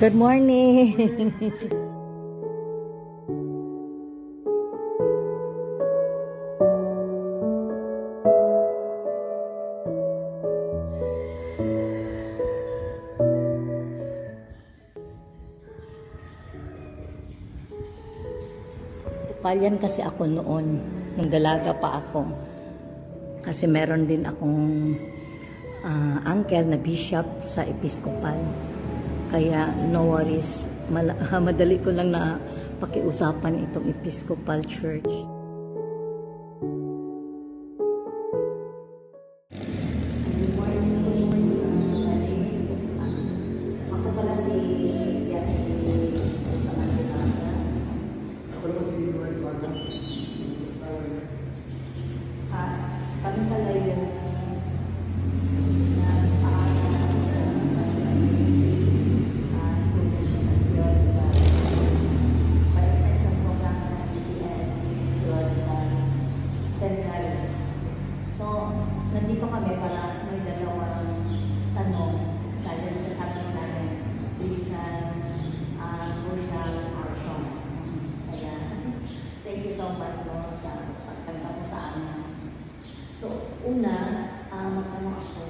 Good morning. Tukalian kasi ako noon, nung dalaga pa ako. Kasi meron din akong uncle na bishop sa Episcopal. Kaya no worries, madali ko lang na pakiusapan itong Episcopal Church. Ako pala si kami pala yung nandito kami para may dalawang tanong dahil sa sabi namin Christian social action. Kaya thank you so much sa pagtanggap mo sa amin. So, una, magtanong ako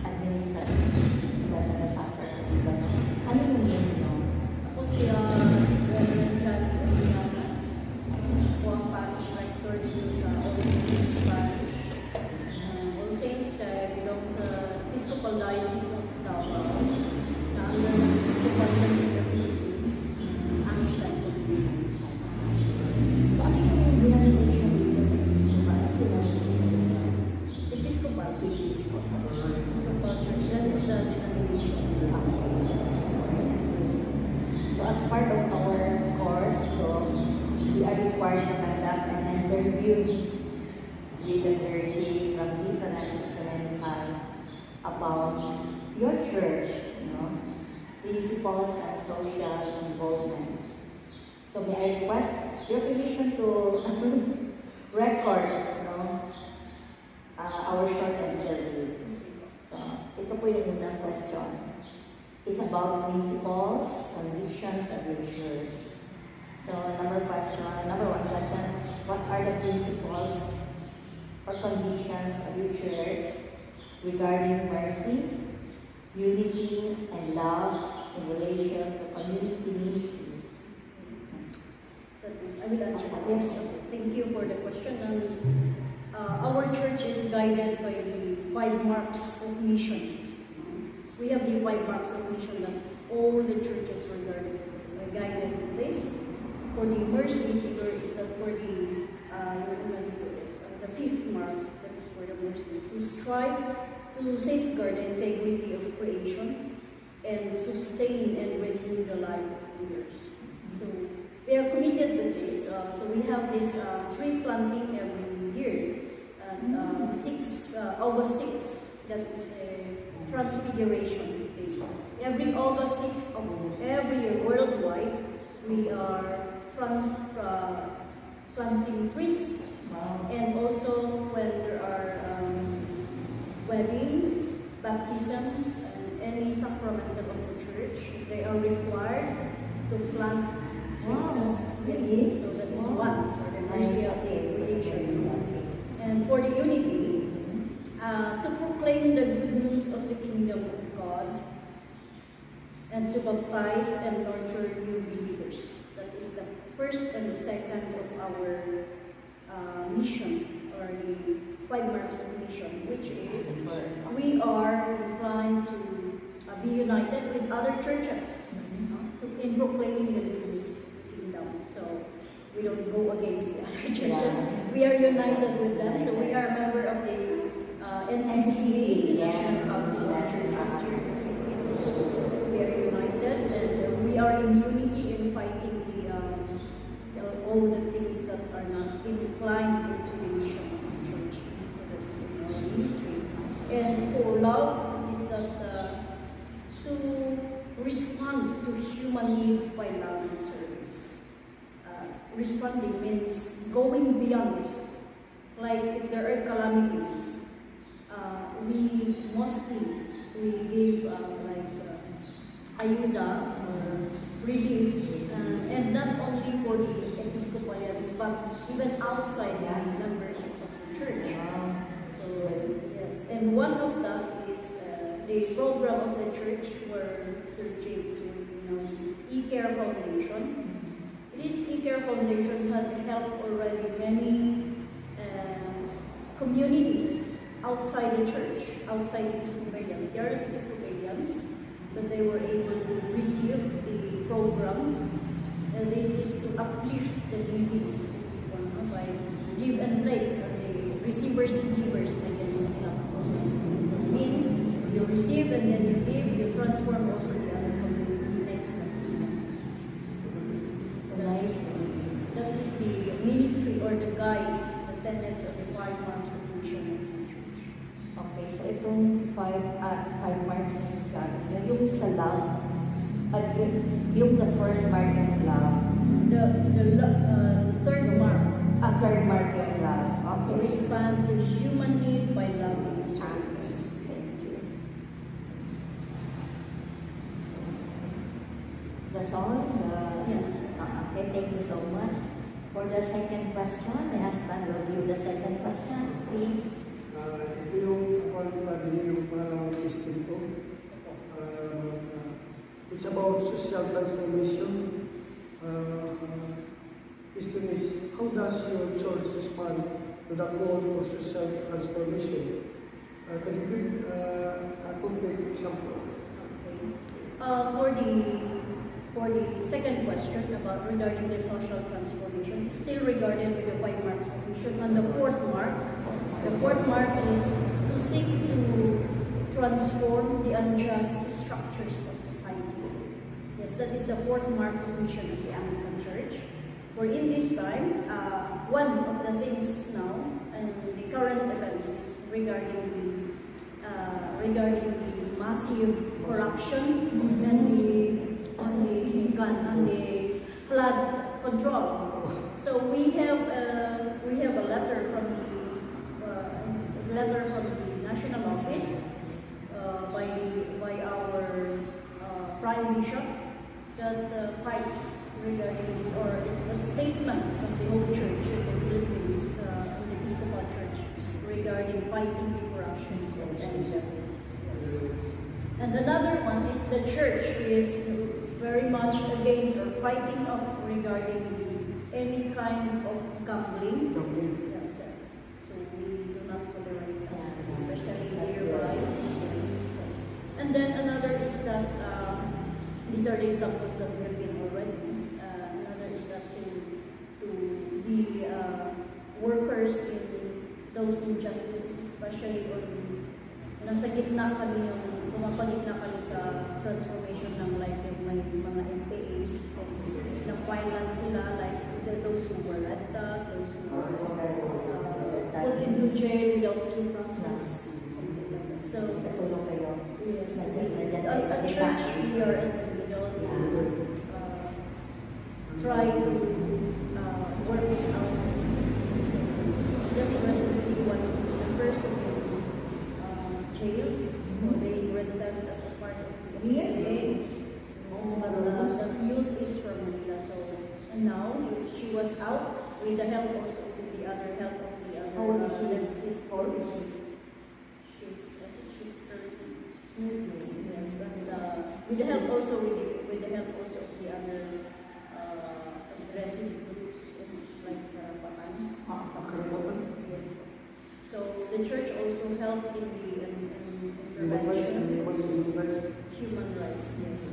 administrative na pastor. Ano yung name nyo? Ako siya Reverend John Casiana, ako ang parish rector dito sa All Saints Parish. All Saints belong sa Episcopal Diocese of Davao, na under ng Episcopal Church of the Philippines, Anglican Community. So, ano yung denomination dito sa Episcopal? Episcopal Church, that is the denomination. So, as part of our course, so we are required to conduct an interview with the clergy from different ecumenical about your church, principles and social involvement. So, may I request your permission to record, our short interview. So, ito po yung unang question. It's about principles, convictions of your church. So, number one question, what are the principles or convictions of your church regarding mercy, unity, and love in relation to community needs? I will answer the question. Thank you for the question. Our church is guided by the 5 marks of mission. We have the 5 marks of mission that all the churches were guided with this. For the mercy, siguro is that for the 5th mark, that is for the mercy, to strive to safeguard the integrity of creation and sustain and renew the life of leaders. So we are committed to this. So we have this tree planting every year. August 6, that is a Transfiguration Day. Every August 6 of every year worldwide, we are planting trees. And also when there are wedding, baptism, and any sacramental of the church, they are required to plant trees. Yes, so that is one for the mercy of the creation. And for the unity, to proclaim the good news of the kingdom of God and to baptize and nurture new believers. That is the first and the second of our mission, or the 5 marks of mission, which is we are inclined to be united with other churches in proclaiming the news of the kingdom. So we don't go against the other churches. We are united with them. So we are a member of the NCCA, the National Council of Churches here in the Philippines. We are united, and we are in unity in fighting all the things that are not inclined into the mission of the church. So that is in our ministry. And for love is that to respond to human need by love and service. Responding means going beyond. Like if there are calamities, we give ayuda release, and not only for the Episcopalians, but even outside the membership of the church. So, yes, and one of that is the program of the church where Sir James will E-Care Foundation. This E-Care Foundation has helped already many communities outside the church, outside the Episcopalians. They are the Episcopalians, but they were able to receive the program. And this is to uplift the living by give and take, the receivers to givers. So it means you receive and then you give, you transform also the other community next time. So that is the ministry or the guide, the tenets of the 5 marks of the mission of the church. Okay, so itong 5 marks ng sabi niyo, yung sa love, at yung the first mark ng love, The third mark. Third mark yung love. To Okay. respond to human need by loving service. Thank you. That's all? Okay, thank you so much. For the second question, my husband will give the second question, please. Ito yung yung pangalawang question ko. It's about social transformation. Question is, how does your church respond to the call for social transformation? Can you give a concrete example? For the second question about regarding the social transformation, it's still regarding with the 5 marks of mission. On the fourth mark is to seek to transform the unjust structures of society. Yes, that is the fourth mark of mission of the Anglican Church. For in this time, one of the things now and the current events is regarding the massive corruption and the flood control. So we have a letter from the national office by our Prime Bishop that fights regarding this, or it's a statement from the whole church in the Philippines, the Episcopal Church, regarding fighting the corruptions and and another one is the church is very much against or fighting off regarding any kind of gambling. Yes, sir. So we do not tolerate that, especially nearby. And then another is that these are the examples that we have been already. Another is that to be workers in those injustices, especially on nasa gitna kami pumapagitna kami sa transformation ng life ng may mga MPAs na finance sila, like those who were left out, those who were put into jail without due process, something like that. So, yes, as a church, we are in the middle to try to work it out. So, just recently, one of the person jail, they read them as a part of the PLA. But the youth is from Manila, so and now she was out with the help also with the other help of the other. How old is she? She's 30. Yes, and with the help also with the help also of the other aggressive groups like Patan. Yes. So the church also helped in the intervention. Human rights, yes.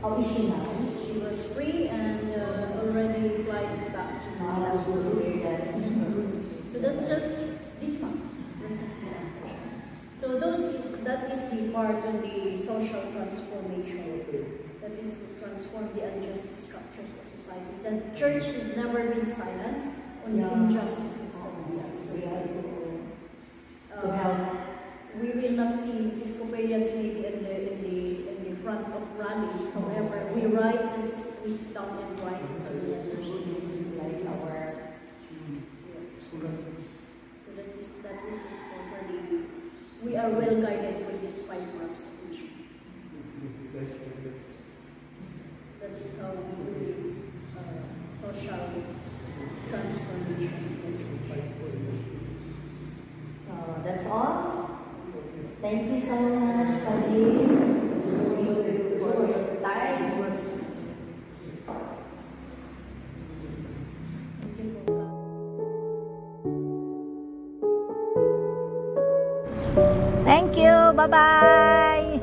How is she now? She was free and already applied back to Manila. So that's just this month, recently. So that is the part of the social transformation. That is to transform the unjust structures of society. The church has never been silent on the injustices that we have. So we have to help. We will not see Episcopalians maybe in the front of rallies. However, we write and we sit down and write. So we understand like our. Yes. So that is for the. We are well guided with these 5 marks of mission. That is how transformation. So that's all. Thank you so much, Padre, for your time. Thank you. Bye-bye.